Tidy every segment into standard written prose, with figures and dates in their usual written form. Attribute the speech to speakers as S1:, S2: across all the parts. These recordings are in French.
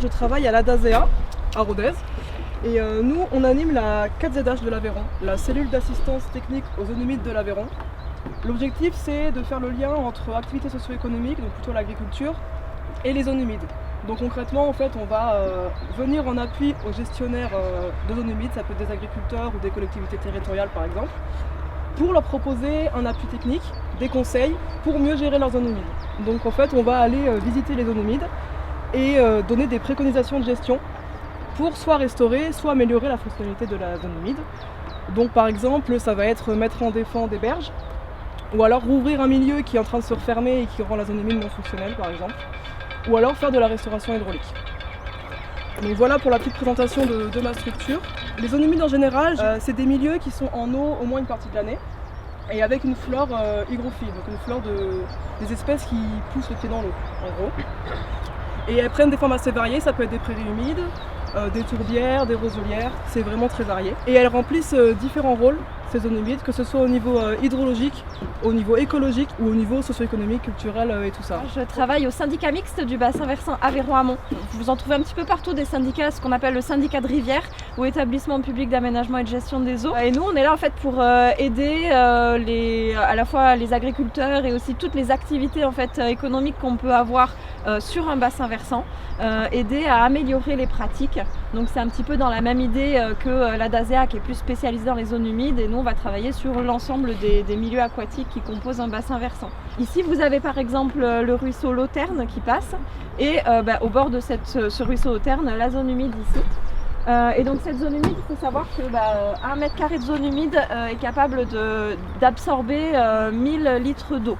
S1: je travaille à l'ADASEA, à Rodez. Et nous, on anime la 4ZH de l'Aveyron, la cellule d'assistance technique aux zones humides de l'Aveyron. L'objectif, c'est de faire le lien entre activités socio-économiques, donc plutôt l'agriculture, et les zones humides. Donc concrètement, en fait, on va venir en appui aux gestionnaires de zones humides, ça peut être des agriculteurs ou des collectivités territoriales par exemple, pour leur proposer un appui technique, des conseils pour mieux gérer leurs zones humides. Donc en fait, on va aller visiter les zones humides et donner des préconisations de gestion pour soit restaurer, soit améliorer la fonctionnalité de la zone humide. Donc par exemple, ça va être mettre en défend des berges, ou alors rouvrir un milieu qui est en train de se refermer et qui rend la zone humide non fonctionnelle par exemple, ou alors faire de la restauration hydraulique. Donc voilà pour la petite présentation de ma structure. Les zones humides en général, c'est des milieux qui sont en eau au moins une partie de l'année, et avec une flore hygrophile, donc une flore des espèces qui poussent le pied dans l'eau, en gros. Et elles prennent des formes assez variées, ça peut être des prairies humides, des tourbières, des roselières, c'est vraiment très varié. Et elles remplissent différents rôles, ces zones humides, que ce soit au niveau hydrologique, au niveau écologique ou au niveau socio-économique, culturel et tout ça.
S2: Je travaille au syndicat mixte du bassin versant Aveyron-Amont. Vous en trouvez un petit peu partout des syndicats, ce qu'on appelle le syndicat de rivière ou établissement public d'aménagement et de gestion des eaux. Et nous, on est là en fait pour aider à la fois les agriculteurs et aussi toutes les activités en fait économiques qu'on peut avoir sur un bassin versant, aider à améliorer les pratiques. Donc c'est un petit peu dans la même idée que l'ADASEA qui est plus spécialisée dans les zones humides, et nous on va travailler sur l'ensemble des milieux aquatiques qui composent un bassin versant. Ici vous avez par exemple le ruisseau Lauterne qui passe, et au bord de ce ruisseau Lauterne, la zone humide ici. Et donc cette zone humide, il faut savoir que 1 mètre carré de zone humide est capable d'absorber 1000 litres d'eau.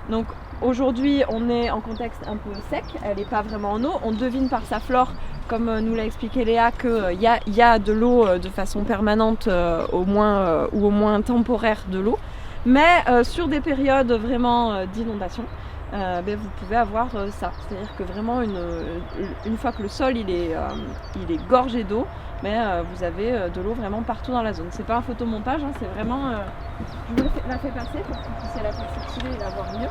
S2: Donc aujourd'hui on est en contexte un peu sec, elle n'est pas vraiment en eau, on devine par sa flore, comme nous l'a expliqué Léa, qu'il y a de l'eau de façon permanente au moins, ou au moins temporaire de l'eau, mais sur des périodes vraiment d'inondation, vous pouvez avoir ça, c'est-à-dire que vraiment une fois que le sol il est gorgé d'eau, vous avez de l'eau vraiment partout dans la zone. C'est pas un photomontage, hein, c'est vraiment... je vous la fais passer pour que vous puissiez la faire circuler et la voir mieux.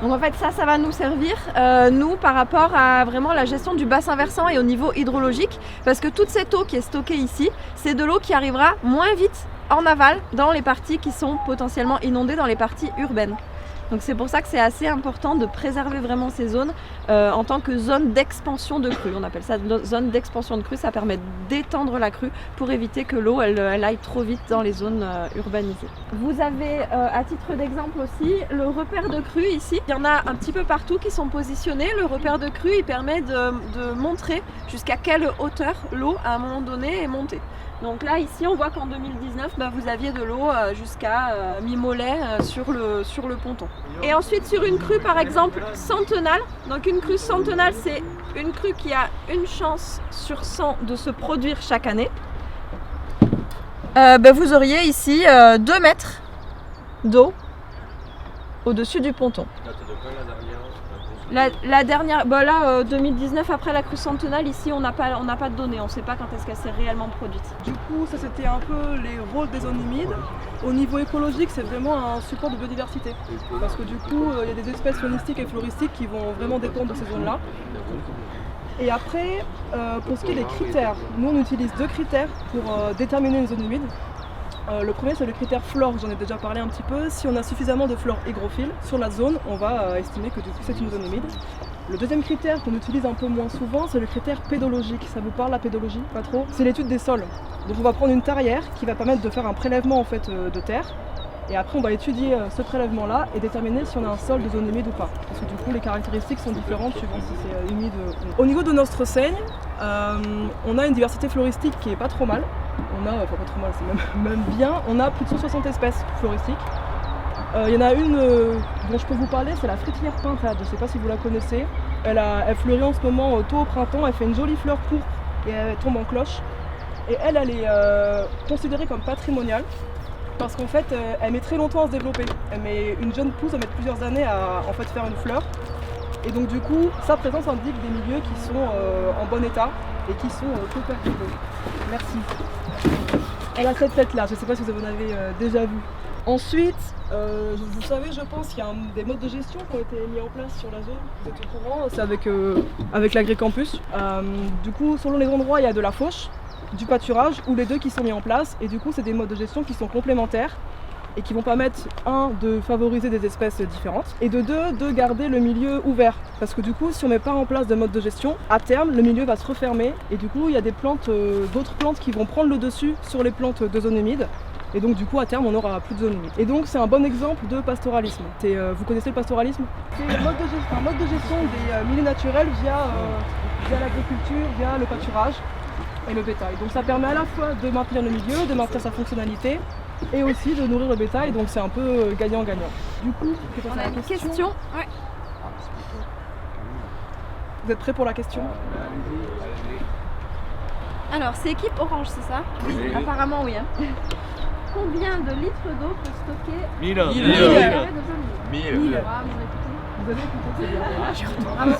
S2: Donc en fait ça va nous servir, nous par rapport à vraiment la gestion du bassin versant et au niveau hydrologique, parce que toute cette eau qui est stockée ici, c'est de l'eau qui arrivera moins vite en aval dans les parties qui sont potentiellement inondées, dans les parties urbaines. Donc c'est pour ça que c'est assez important de préserver vraiment ces zones en tant que zone d'expansion de crue. On appelle ça zone d'expansion de crue, ça permet d'étendre la crue pour éviter que l'eau elle aille trop vite dans les zones urbanisées. Vous avez à titre d'exemple aussi le repère de crue ici. Il y en a un petit peu partout qui sont positionnés. Le repère de crue il permet de montrer jusqu'à quelle hauteur l'eau à un moment donné est montée. Donc là ici on voit qu'en 2019 vous aviez de l'eau jusqu'à mi-mollet sur le ponton. Et ensuite sur une crue par exemple centenale, donc une crue centenale c'est une crue qui a une chance sur 100 de se produire chaque année. Vous auriez ici 2 mètres d'eau au-dessus du ponton. La dernière, 2019 après la crue centenale, ici on n'a pas de données, on ne sait pas quand est-ce qu'elle s'est réellement produite.
S1: Du coup, ça c'était un peu les rôles des zones humides. Au niveau écologique, c'est vraiment un support de biodiversité. Parce que du coup, il y a des espèces faunistiques et floristiques qui vont vraiment dépendre de ces zones-là. Et après, pour ce qui est des critères, nous on utilise 2 critères pour déterminer une zone humide. Le premier c'est le critère flore, j'en ai déjà parlé un petit peu. Si on a suffisamment de flore hygrophile sur la zone, on va estimer que du coup c'est une zone humide. Le deuxième critère qu'on utilise un peu moins souvent, c'est le critère pédologique. Ça vous parle la pédologie? Pas trop? C'est l'étude des sols. Donc on va prendre une tarière qui va permettre de faire un prélèvement en fait de terre. Et après on va étudier ce prélèvement là et déterminer si on a un sol de zone humide ou pas. Parce que du coup les caractéristiques sont différentes suivant si c'est humide ou non. Au niveau de notre seigne, on a une diversité floristique qui est pas trop mal. Pas trop mal, c'est même bien. On a plus de 160 espèces floristiques. Il y en a une dont je peux vous parler, c'est la fritillère pintade. Je ne sais pas si vous la connaissez. Elle fleurit en ce moment tôt au printemps. Elle fait une jolie fleur pourpre et elle tombe en cloche. Et elle est considérée comme patrimoniale parce qu'en fait, elle met très longtemps à se développer. Une jeune pousse, elle met plusieurs années à en fait faire une fleur. Et donc du coup, sa présence indique des milieux qui sont en bon état et qui sont peu perturbés. Merci. Elle a cette tête là, je ne sais pas si vous en avez déjà vu. Ensuite, vous savez, je pense qu'il y a des modes de gestion qui ont été mis en place sur la zone. Vous êtes au courant, c'est avec l'agricampus. Du coup, selon les endroits, il y a de la fauche, du pâturage ou les deux qui sont mis en place. Et du coup, c'est des modes de gestion qui sont complémentaires et qui vont permettre, un, de favoriser des espèces différentes et de deux, de garder le milieu ouvert. Parce que du coup, si on ne met pas en place de mode de gestion, à terme, le milieu va se refermer et du coup, il y a des plantes, d'autres plantes qui vont prendre le dessus sur les plantes de zone humide. Et donc du coup à terme on n'aura plus de zone humide. Et donc c'est un bon exemple de pastoralisme. Vous connaissez le pastoralisme? C'est un mode de gestion des milieux naturels via l'agriculture, via le pâturage et le bétail. Donc ça permet à la fois de maintenir le milieu, de maintenir sa fonctionnalité et aussi de nourrir le bétail, donc c'est un peu gagnant-gagnant. Du coup,
S2: on a une question. Ouais.
S1: Vous êtes prêts pour la question?
S2: Alors c'est équipe orange, c'est ça? Oui. Apparemment oui. Hein. Combien de litres d'eau peut stocker
S3: 1000.
S2: de zone humide?
S3: 1000.
S2: Ah, vous écoutez.
S1: Vous avez écouté, c'est bien.